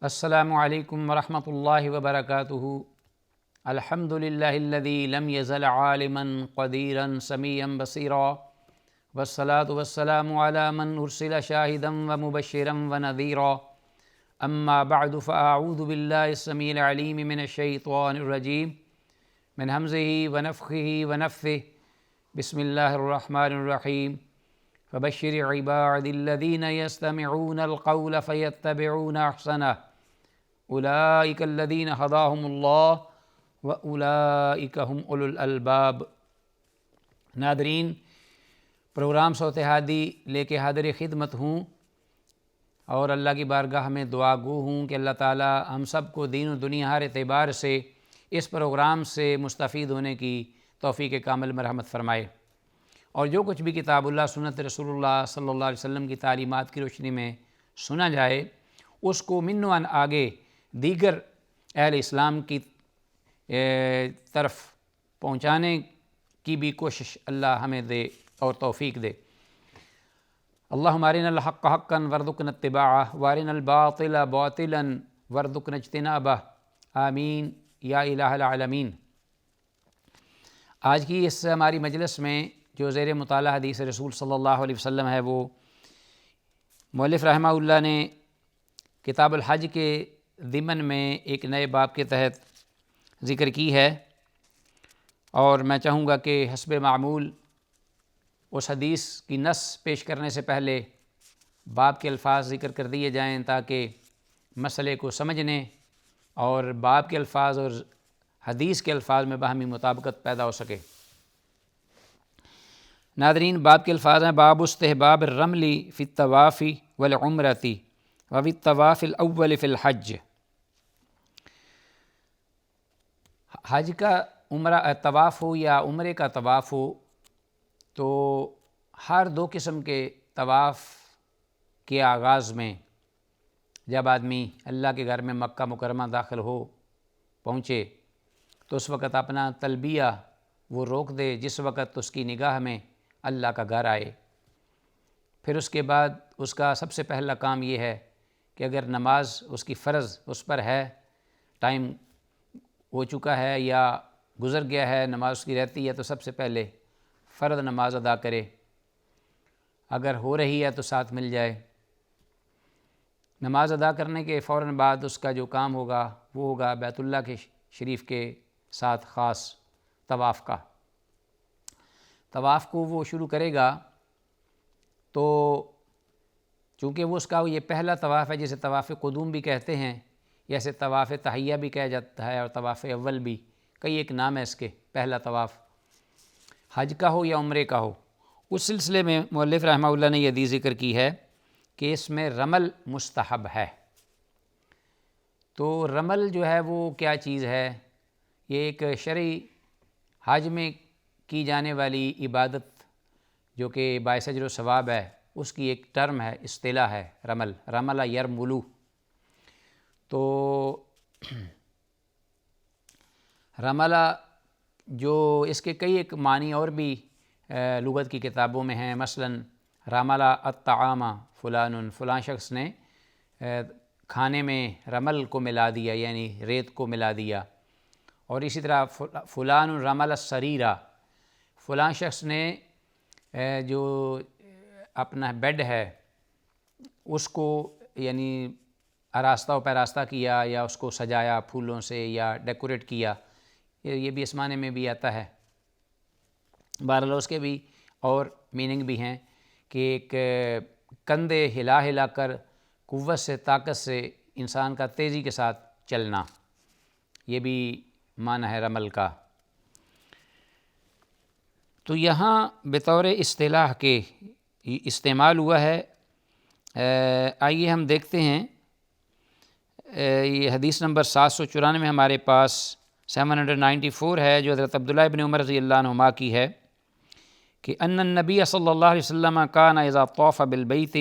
السلام علیکم ورحمۃ اللہ وبرکاتہ۔ الحمد للہ الذی لم یزل عالما قدیرا سمیعا بصیرا والصلاة والسلام علی من ارسل شاہدا ومبشرا ونذیرا اما بعد فاعوذ باللہ السمیع العلیم من الشیطان الرجیم من ہمزہ ونفخہ ونفثہ بسم اللہ الرحمن الرحیم فبشر عباد الذین یستمعون القول فیتبعون احسنہ اولئک الذین ھداھم اللہ واولئک ھم اولو الالباب۔ ناظرین، پروگرام صوت ہادی لے کے حاضر خدمت ہوں اور اللہ کی بارگاہ میں دعا گو ہوں کہ اللہ تعالی ہم سب کو دین و دنیا ہر اعتبار سے اس پروگرام سے مستفید ہونے کی توفیق کامل مرحمت فرمائے، اور جو کچھ بھی کتاب اللہ سنت رسول اللہ صلی اللہ علیہ وسلم کی تعلیمات کی روشنی میں سنا جائے اس کو منوان آگے دیگر اہل اسلام کی طرف پہنچانے کی بھی کوشش اللہ ہمیں دے اور توفیق دے۔ اللہم ارنا الحق حقا وارزقنا اتباعہ وارنا الباطل باطلا وارزقنا اجتنابہ، آمین یا الہ العالمین۔ آج کی اس ہماری مجلس میں جو زیر مطالعہ حدیث رسول صلی اللہ علیہ وسلم ہے، وہ مؤلف رحمہ اللہ نے کتاب الحج کے ضمن میں ایک نئے باب کے تحت ذکر کی ہے، اور میں چاہوں گا کہ حسب معمول اس حدیث کی نص پیش کرنے سے پہلے باب کے الفاظ ذکر کر دیے جائیں تاکہ مسئلے کو سمجھنے اور باب کے الفاظ اور حدیث کے الفاظ میں باہمی مطابقت پیدا ہو سکے۔ ناظرین، باب کے الفاظ ہیں: باب استحباب الرمل فی الطواف والعمرۃ وفی الطواف الاول فی الحج۔ حج کا عمرہ طواف ہو یا عمرے کا طواف ہو تو ہر دو قسم کے طواف کے آغاز میں جب آدمی اللہ کے گھر میں مکہ مکرمہ داخل ہو پہنچے تو اس وقت اپنا تلبیہ وہ روک دے جس وقت اس کی نگاہ میں اللہ کا گھر آئے۔ پھر اس کے بعد اس کا سب سے پہلا کام یہ ہے کہ اگر نماز اس کی فرض اس پر ہے، ٹائم ہو چکا ہے یا گزر گیا ہے، نماز اس کی رہتی ہے، تو سب سے پہلے فرض نماز ادا کرے، اگر ہو رہی ہے تو ساتھ مل جائے۔ نماز ادا کرنے کے فوراً بعد اس کا جو کام ہوگا وہ ہوگا بیت اللہ کے شریف کے ساتھ خاص طواف کا۔ طواف کو وہ شروع کرے گا تو چونکہ وہ اس کا یہ پہلا طواف ہے، جسے طواف قدوم بھی کہتے ہیں، جیسے طواف تحیہ بھی کہا جاتا ہے اور طواف اول بھی، کئی ایک نام ہے اس کے۔ پہلا طواف حج کا ہو یا عمرے کا ہو، اس سلسلے میں مؤلف رحمہ اللہ نے یہ حدیث ذکر کی ہے کہ اس میں رمل مستحب ہے۔ تو رمل جو ہے وہ کیا چیز ہے؟ یہ ایک شرعی حج میں کی جانے والی عبادت جو کہ باعث اجر و ثواب ہے، اس کی ایک ٹرم ہے، اصطلاح ہے رمل، رمل یرملو۔ تو رملہ جو اس کے کئی ایک معنی اور بھی لغت کی کتابوں میں ہیں، مثلا رملہ الطعام فلان، فلاں شخص نے کھانے میں رمل کو ملا دیا، یعنی ریت کو ملا دیا۔ اور اسی طرح فلان رمل السریرہ، فلاں شخص نے جو اپنا بیڈ ہے اس کو یعنی آراستہ و پیراستہ کیا یا اس کو سجایا پھولوں سے یا ڈیکوریٹ کیا، یہ بھی اس معنی میں بھی آتا ہے۔ بہرحال اس کے بھی اور میننگ بھی ہیں کہ ایک کندھے ہلا ہلا کر قوت سے، طاقت سے انسان کا تیزی کے ساتھ چلنا، یہ بھی معنی ہے رمل کا۔ تو یہاں بطور اصطلاح کے استعمال ہوا ہے۔ آئیے ہم دیکھتے ہیں، یہ حدیث نمبر 794 ہمارے پاس 794 ہے، جو حضرت عبداللہ ابن عمر رضی اللہ عنہما کی ہے کہ ان النبی صلی اللہ علیہ وسلم کان اذا طاف بالبیت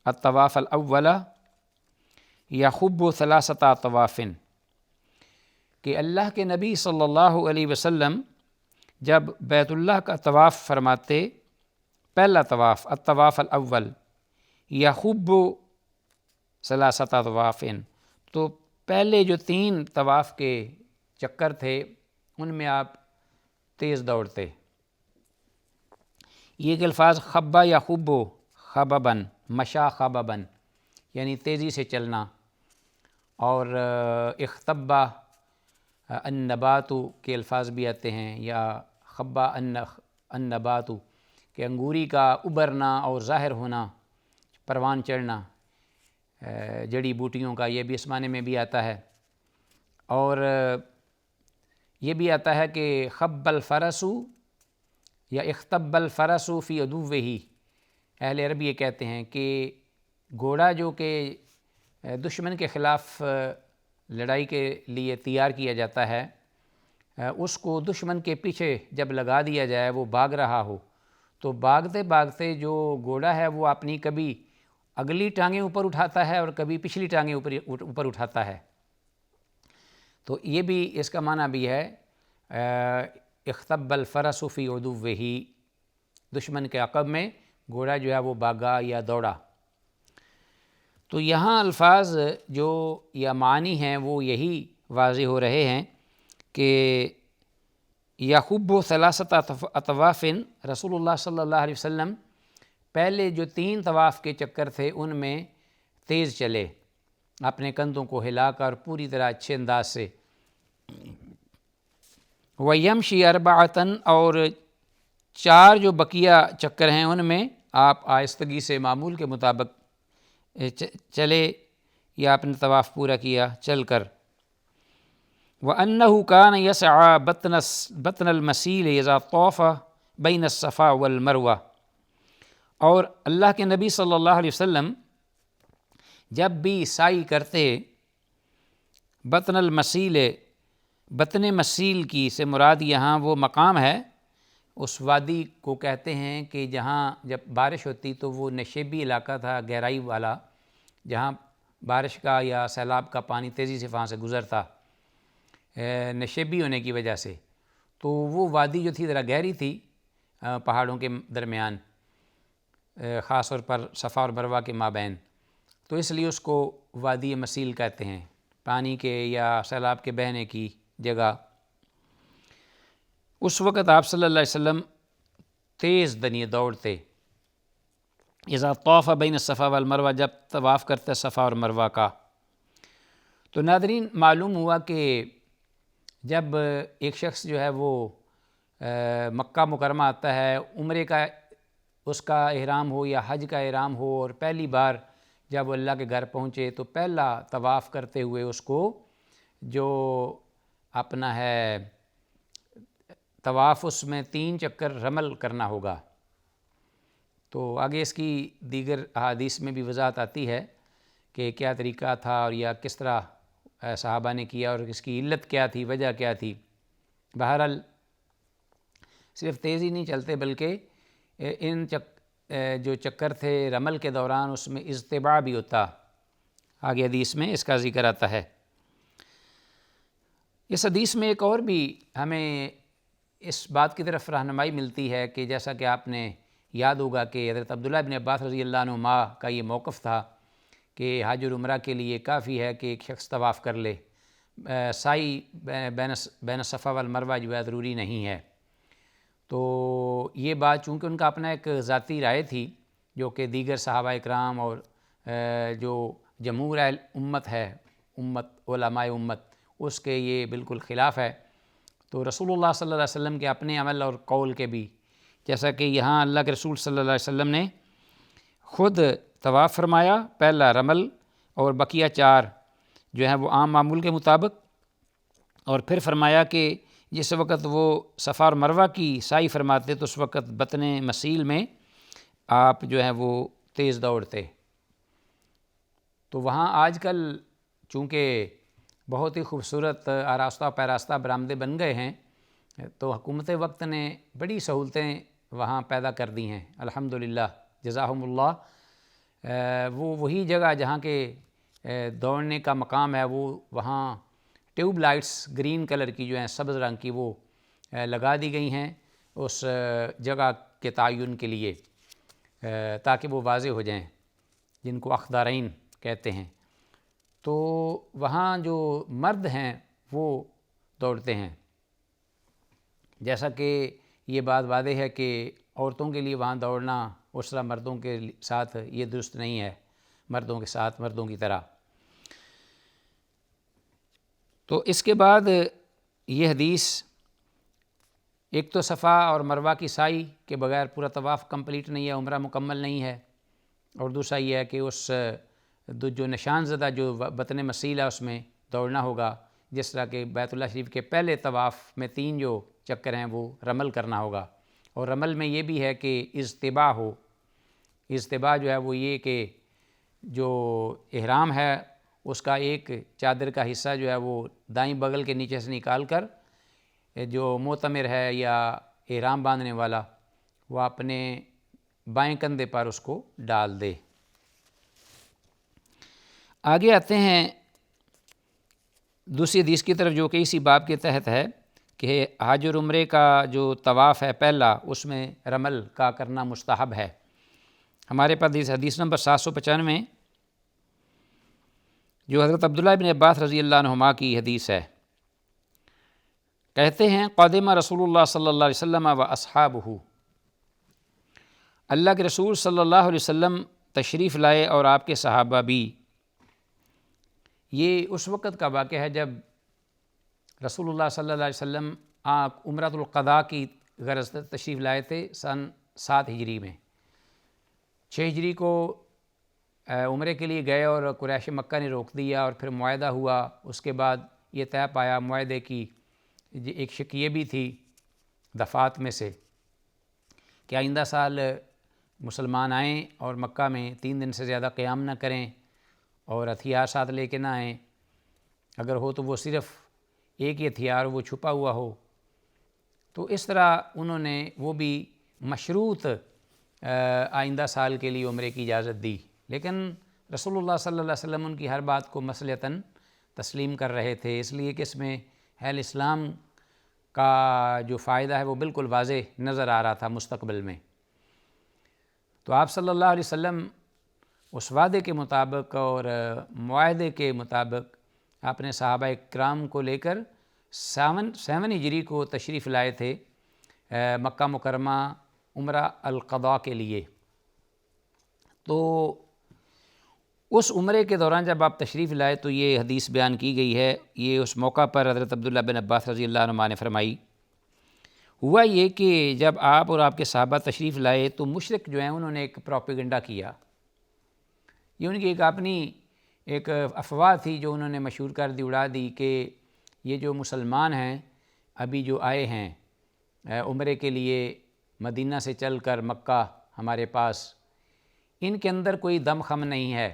الطواف الاول یخب ثلاثۃ طواف، کہ اللہ کے نبی صلی اللہ علیہ وسلم جب بیت اللہ کا طواف فرماتے، پہلا طواف الطواف الاول یخب ثلاثۃ طواف، تو پہلے جو 3 طواف کے چکر تھے ان میں آپ تیز دوڑتے. یہ کہ الفاظ خبا یا خبو خببن مشا خببن یعنی تیزی سے چلنا، اور اختبا النباتو کے الفاظ بھی آتے ہیں، یا خبا النباتو کہ انگوری کا ابھرنا اور ظاہر ہونا، پروان چڑھنا جڑی بوٹیوں کا، یہ بھی اس معنی میں بھی آتا ہے. اور یہ بھی آتا ہے کہ خب الفرسو یا اختب الفرسو فی عدوہ، اہل عرب یہ کہتے ہیں کہ گھوڑا جو کہ دشمن کے خلاف لڑائی کے لیے تیار کیا جاتا ہے، اس کو دشمن کے پیچھے جب لگا دیا جائے، وہ بھاگ رہا ہو، تو بھاگتے بھاگتے جو گھوڑا ہے وہ اپنی کبھی اگلی ٹانگیں اوپر اٹھاتا ہے اور کبھی پچھلی ٹانگیں اوپر اٹھاتا ہے. تو یہ بھی اس کا معنی بھی ہے اختب الفرس فی عدوہ، دشمن کے عقب میں گھوڑا جو ہے وہ بھاگا یا دوڑا. تو یہاں الفاظ جو یا معنی ہیں وہ یہی واضح ہو رہے ہیں کہ یخب ثلاثۃ اطواف، رسول اللہ صلی اللہ علیہ وسلم پہلے جو 3 طواف کے چکر تھے ان میں تیز چلے، اپنے کندھوں کو ہلا کر پوری طرح اچھے انداز سے. ویمشی اربعۃً، اور 4 جو بقیہ چکر ہیں ان میں آپ آہستگی سے معمول کے مطابق چلے یا اپنے طواف پورا کیا چل کر. وَأَنَّهُ كَانَ يَسْعَى بطن المسیل اذا طاف بین الصفا والمروہ، اور اللہ کے نبی صلی اللہ علیہ وسلم جب بھی سعی کرتے، بطن المسیل، بطن مسیل کی سے مراد یہاں وہ مقام ہے، اس وادی کو کہتے ہیں کہ جہاں جب بارش ہوتی تو وہ نشیبی علاقہ تھا، گہرائی والا، جہاں بارش کا یا سیلاب کا پانی تیزی سے وہاں سے گزرتا نشیبی ہونے کی وجہ سے. تو وہ وادی جو تھی ذرا گہری تھی پہاڑوں کے درمیان، خاص طور پر صفا اور مروہ کے مابین، تو اس لیے اس کو وادی مسیل کہتے ہیں، پانی کے یا سیلاب کے بہنے کی جگہ. اس وقت آپ صلی اللہ علیہ وسلم تیز دنی دوڑتے، اذا طاف بین الصفا والمروہ، جب طواف کرتے صفا اور مروہ کا. تو ناظرین معلوم ہوا کہ جب ایک شخص جو ہے وہ مکہ مکرمہ آتا ہے، عمرے کا اس کا احرام ہو یا حج کا احرام ہو، اور پہلی بار جب وہ اللہ کے گھر پہنچے تو پہلا طواف کرتے ہوئے اس کو جو اپنا ہے طواف، اس میں 3 چکر رمل کرنا ہوگا. تو آگے اس کی دیگر احادیث میں بھی وضاحت آتی ہے کہ کیا طریقہ تھا اور یا کس طرح صحابہ نے کیا اور اس کی علت کیا تھی، وجہ کیا تھی. بہرحال صرف تیز ہی نہیں چلتے بلکہ ان جو چکر تھے رمل کے دوران اس میں اجتباع بھی ہوتا، آگے حدیث میں اس کا ذکر آتا ہے. اس حدیث میں ایک اور بھی ہمیں اس بات کی طرف رہنمائی ملتی ہے کہ جیسا کہ آپ نے یاد ہوگا کہ حضرت عبداللہ بن عباس رضی اللہ عنہما کا یہ موقف تھا کہ حج اور عمرہ کے لیے کافی ہے کہ ایک شخص طواف کر لے، سعی بین الصفا والمروہ جو ہے ضروری نہیں ہے. تو یہ بات چونکہ ان کا اپنا ایک ذاتی رائے تھی جو کہ دیگر صحابہ اکرام اور جو جمہور امت ہے، علماء امت، اس کے یہ بالکل خلاف ہے. تو رسول اللہ صلی اللہ علیہ وسلم کے اپنے عمل اور قول کے بھی، جیسا کہ یہاں اللہ کے رسول صلی اللہ علیہ وسلم نے خود طواف فرمایا، پہلا رمل اور بقیہ 4 جو ہیں وہ عام معمول کے مطابق، اور پھر فرمایا کہ جس وقت وہ صفا اور مروہ کی سعی فرماتے تو اس وقت بطن مسیل میں آپ جو ہیں وہ تیز دوڑتے. تو وہاں آج کل چونکہ بہت ہی خوبصورت آراستہ پیراستہ برآمدے بن گئے ہیں، تو حکومت وقت نے بڑی سہولتیں وہاں پیدا کر دی ہیں الحمدللہ، جزاہم اللہ. وہی جگہ جہاں کے دوڑنے کا مقام ہے، وہ وہاں ٹیوب لائٹس گرین کلر کی جو ہیں، سبز رنگ کی، وہ لگا دی گئی ہیں اس جگہ کے تعین کے لیے تاکہ وہ واضح ہو جائیں، جن کو اخضرین کہتے ہیں. تو وہاں جو مرد ہیں وہ دوڑتے ہیں، جیسا کہ یہ بات واضح ہے کہ عورتوں کے لیے وہاں دوڑنا اس طرح مردوں کے ساتھ یہ درست نہیں ہے، مردوں کے ساتھ مردوں کی طرح۔ تو اس کے بعد یہ حدیث ایک تو صفا اور مروہ کی سعی کے بغیر پورا طواف کمپلیٹ نہیں ہے، عمرہ مکمل نہیں ہے، اور دوسرا یہ ہے کہ اس جو نشان زدہ جو بطن مسیل ہے اس میں دوڑنا ہوگا، جس طرح کہ بیت اللہ شریف کے پہلے طواف میں 3 جو چکر ہیں وہ رمل کرنا ہوگا، اور رمل میں یہ بھی ہے کہ اجتباع ہو۔ اجتباع جو ہے وہ یہ کہ جو احرام ہے اس کا ایک چادر کا حصہ جو ہے وہ دائیں بغل کے نیچے سے نکال کر جو معتمر ہے یا احرام باندھنے والا وہ اپنے بائیں کندھے پر اس کو ڈال دے۔ آگے آتے ہیں دوسری حدیث کی طرف جو کہ اسی باب کے تحت ہے کہ حج اور عمرے کا جو طواف ہے پہلا، اس میں رمل کا کرنا مستحب ہے۔ ہمارے پاس حدیث نمبر 795 جو حضرت عبداللہ بن عباس رضی اللہ عنہما کی حدیث ہے، کہتے ہیں قدم رسول اللہ صلی اللہ علیہ وسلم و اصحابہ، اللہ کے رسول صلی اللہ علیہ وسلم تشریف لائے اور آپ کے صحابہ بھی۔ یہ اس وقت کا واقعہ ہے جب رسول اللہ صلی اللہ علیہ وسلم عمرۃ القضاء کی غرض تشریف لائے تھے سن 7 ہجری میں۔ 6 ہجری کو عمرے کے لیے گئے اور قریش مکہ نے روک دیا، اور پھر معاہدہ ہوا۔ اس کے بعد یہ طے پایا معاہدے کی ایک شک یہ بھی تھی دفعات میں سے کہ آئندہ سال مسلمان آئیں اور مکہ میں 3 دن سے زیادہ قیام نہ کریں اور ہتھیار ساتھ لے کے نہ آئیں، اگر ہو تو وہ صرف ایک ہی ہتھیار وہ چھپا ہوا ہو۔ تو اس طرح انہوں نے وہ بھی مشروط آئندہ سال کے لیے عمرے کی اجازت دی، لیکن رسول اللہ صلی اللہ علیہ وسلم ان کی ہر بات کو مصلحتاً تسلیم کر رہے تھے، اس لیے کہ اس میں اہل اسلام کا جو فائدہ ہے وہ بالکل واضح نظر آ رہا تھا مستقبل میں۔ تو آپ صلی اللہ علیہ وسلم اس وعدے کے مطابق اور معاہدے کے مطابق اپنے صحابہ کرام کو لے کر 7 ہجری کو تشریف لائے تھے مکہ مکرمہ عمرہ القضاء کے لیے۔ تو اس عمرے کے دوران جب آپ تشریف لائے تو یہ حدیث بیان کی گئی ہے، یہ اس موقع پر حضرت عبداللہ بن عباس رضی اللہ عنہما نے فرمائی۔ ہوا یہ کہ جب آپ اور آپ کے صحابہ تشریف لائے تو مشرک جو ہیں انہوں نے ایک پروپیگنڈا کیا، یہ ان کی ایک اپنی ایک افواہ تھی جو انہوں نے مشہور کر دی، اڑا دی کہ یہ جو مسلمان ہیں ابھی جو آئے ہیں عمرے کے لیے مدینہ سے چل کر مکہ ہمارے پاس، ان کے اندر کوئی دم خم نہیں ہے،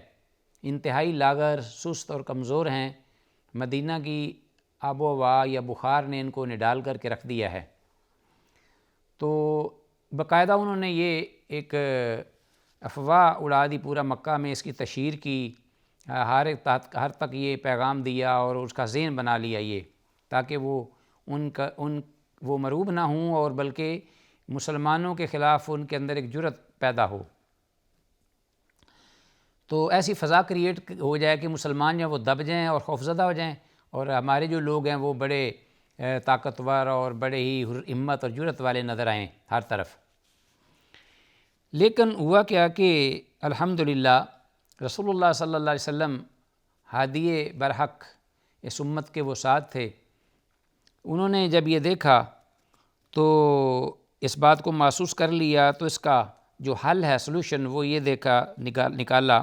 انتہائی لاغر سست اور کمزور ہیں، مدینہ کی آب و ہوا یا بخار نے ان کو نڈال کر کے رکھ دیا ہے۔ تو باقاعدہ انہوں نے یہ ایک افواہ اڑا دی پورا مکہ میں، اس کی تشہیر کی، ہر تک یہ پیغام دیا اور اس کا ذہن بنا لیا یہ، تاکہ وہ مرعوب نہ ہوں اور بلکہ مسلمانوں کے خلاف ان کے اندر ایک جرأت پیدا ہو، تو ایسی فضا کریٹ ہو جائے کہ مسلمان جو وہ دب جائیں اور خوفزدہ ہو جائیں، اور ہمارے جو لوگ ہیں وہ بڑے طاقتور اور بڑے ہی ہمت اور جرأت والے نظر آئیں ہر طرف۔ لیکن ہوا کیا کہ الحمدللہ رسول اللہ صلی اللہ علیہ وسلم ہادی برحق اس امت کے وہ ساتھ تھے، انہوں نے جب یہ دیکھا تو اس بات کو محسوس کر لیا، تو اس کا جو حل ہے سلوشن وہ یہ نکالا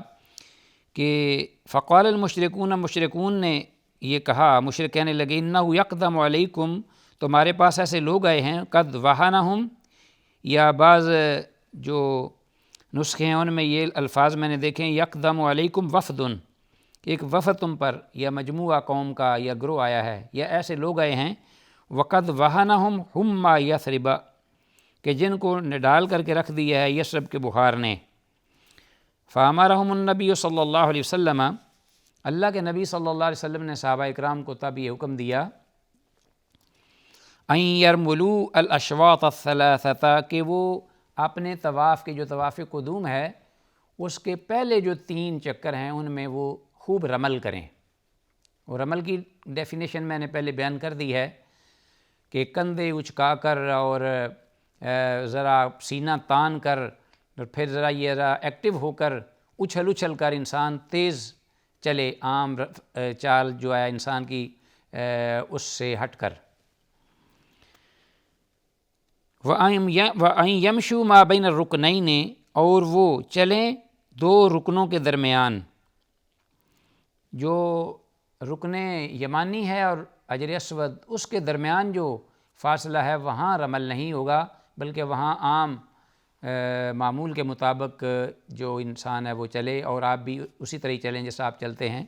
کہ فقال المشرکون، مشرکون نے یہ کہا، مشرک کہنے لگے انہ یقدم علیکم، تمہارے پاس ایسے لوگ آئے ہیں قد وہنہم، یا بعض جو نسخے ہیں ان میں یہ الفاظ میں نے دیکھیں یقدم علیکم وفدن، ایک وفد تم پر یا مجموعہ قوم کا یا گروہ آیا ہے، یا ایسے لوگ آئے ہیں وقد وہنہم حمی یثرب، کہ جن کو نڈال کر کے رکھ دیا ہے یثرب کے بخار نے۔ فامرہم النبی صلی اللہ علیہ وسلم، اللہ کے نبی صلی اللہ علیہ وسلم نے صحابہ اکرام کو تب یہ حکم دیا ان یرملوا الاشواط الثلاثۃ، کہ وہ اپنے طواف کے جو طواف قدوم ہے اس کے پہلے جو 3 چکر ہیں ان میں وہ خوب رمل کریں، اور عمل کی ڈیفینیشن میں نے پہلے بیان کر دی ہے کہ کندھے اچکا کر اور ذرا سینہ تان کر اور پھر ذرا ایکٹیو ہو کر اچھل کر انسان تیز چلے، عام چال جو ہے انسان کی اس سے ہٹ کر۔ وَأَن يَمْشُوا مَا بَيْنَ الرُّكْنَيْنِ، اور وہ چلیں دو رکنوں کے درمیان۔ جو رکن یمانی ہے اور حجر اسود، اس کے درمیان جو فاصلہ ہے وہاں رمل نہیں ہوگا، بلکہ وہاں عام معمول کے مطابق جو انسان ہے وہ چلے، اور آپ بھی اسی طرح چلیں جیسا آپ چلتے ہیں۔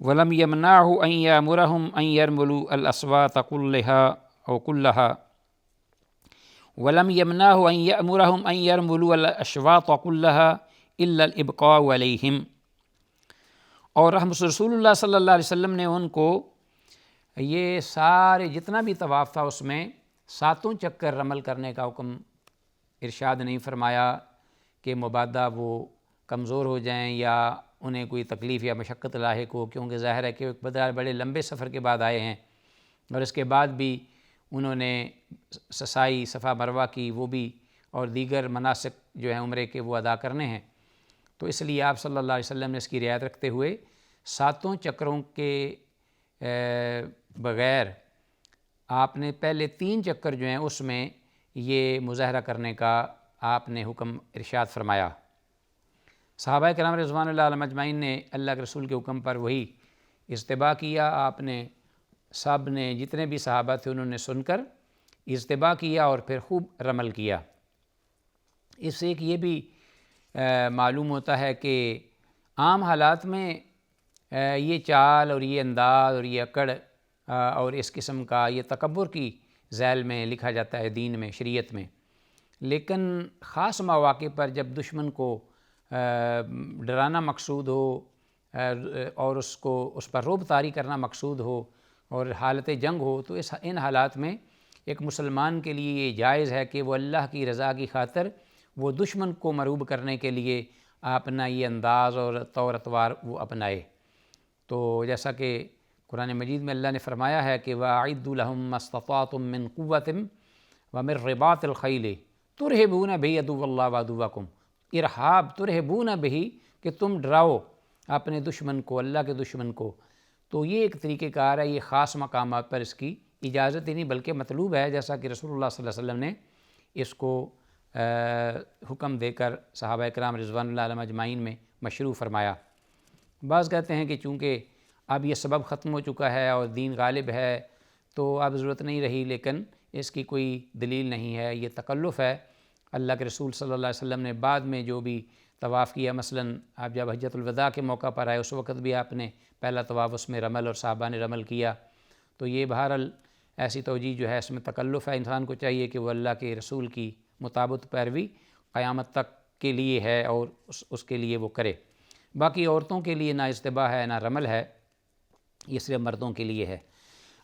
وَلَمْ يَمْنَعْهُ أَن يَأْمُرَهُمْ أَن يَرْمُلُوا الْأَصْوَاتَ كُلَّهَا وَلَمْ يَمْنَعْهُ أَن يَأْمُرَهُمْ أَن يَرْمُلُوا الْأَصْوَاتَ كُلَّهَا إِلَّا الْإِبْقَاءَ عَلَيْهِمْ، اور رسول اللہ صلی اللہ علیہ وسلم نے ان کو یہ سارے جتنا بھی طواف تھا اس میں 7 چکر رمل کرنے کا حکم ارشاد نہیں فرمایا کہ مبادا وہ کمزور ہو جائیں یا انہیں کوئی تکلیف یا مشقت لاحق ہو، کیونکہ ظاہر ہے کہ بڑے لمبے سفر کے بعد آئے ہیں اور اس کے بعد بھی انہوں نے سعی صفا مروہ کی وہ بھی، اور دیگر مناسک جو ہیں عمرے کے وہ ادا کرنے ہیں، تو اس لیے آپ صلی اللہ علیہ وسلم نے اس کی رعایت رکھتے ہوئے 7 چکروں کے بغیر آپ نے پہلے 3 چکر جو ہیں اس میں یہ مظاہرہ کرنے کا آپ نے حکم ارشاد فرمایا۔ صحابہ کرام رضوان اللہ علیہم اجمعین نے اللہ کے رسول کے حکم پر وہی اجتباع کیا۔ آپ نے سب نے جتنے بھی صحابہ تھے انہوں نے سن کر اجتباع کیا اور پھر خوب رمل کیا۔ اس سے ایک یہ بھی معلوم ہوتا ہے کہ عام حالات میں یہ چال اور یہ انداز اور یہ اکڑ اور اس قسم کا یہ تکبر کی ذیل میں لکھا جاتا ہے دین میں، شریعت میں، لیکن خاص مواقع پر جب دشمن کو ڈرانا مقصود ہو اور اس پر رعب طاری کرنا مقصود ہو اور حالت جنگ ہو، تو ان حالات میں ایک مسلمان کے لیے یہ جائز ہے کہ وہ اللہ کی رضا کی خاطر وہ دشمن کو مرعوب کرنے کے لیے اپنا یہ انداز اور طور اطوار وہ اپنائے۔ تو جیسا کہ قرآن مجید میں اللہ نے فرمایا ہے کہ وَأَعِدُّوا لَهُم مَّا اسْتَطَعْتُم مِّن قُوَّةٍ وَمِن رِّبَاطِ الْخَيْلِ تُرْهِبُونَ بِهِ عَدُوَّ اللَّهِ وَعَدُوَّكُمْ، ارہاب تُرْهِبُونَ بِهِ کہ تم ڈراؤ اپنے دشمن کو، اللہ کے دشمن کو۔ تو یہ ایک طریقہ کار ہے، یہ خاص مقامات پر اس کی اجازت ہی نہیں بلکہ مطلوب ہے، جیسا کہ رسول اللہ صلی اللہ علیہ وسلم نے اس کو حکم دے کر صحابہ کرام رضوان اللہ علیہم اجمعین میں مشروع فرمایا۔ بعض کہتے ہیں کہ چونکہ اب یہ سبب ختم ہو چکا ہے اور دین غالب ہے تو اب ضرورت نہیں رہی، لیکن اس کی کوئی دلیل نہیں ہے، یہ تکلف ہے۔ اللہ کے رسول صلی اللہ علیہ وسلم نے بعد میں جو بھی طواف کیا، مثلاً آپ جب حجۃ الوداع کے موقع پر آئے اس وقت بھی آپ نے پہلا طواف اس میں رمل اور صحابہ نے رمل کیا، تو یہ بہرحال ایسی توجیہ جو ہے اس میں تکلف ہے۔ انسان کو چاہیے کہ وہ اللہ کے رسول کی مطابق پیروی قیامت تک کے لیے ہے اور اس کے لیے وہ کرے۔ باقی عورتوں کے لیے نہ اجتباع ہے نہ رمل ہے، یہ صرف مردوں کے لیے ہے۔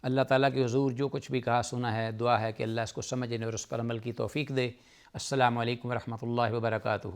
اللہ تعالیٰ کے حضور جو کچھ بھی کہا سنا ہے، دعا ہے کہ اللہ اس کو سمجھنے اور اس پر عمل کی توفیق دے۔ السلام علیکم ورحمۃ اللہ وبرکاتہ۔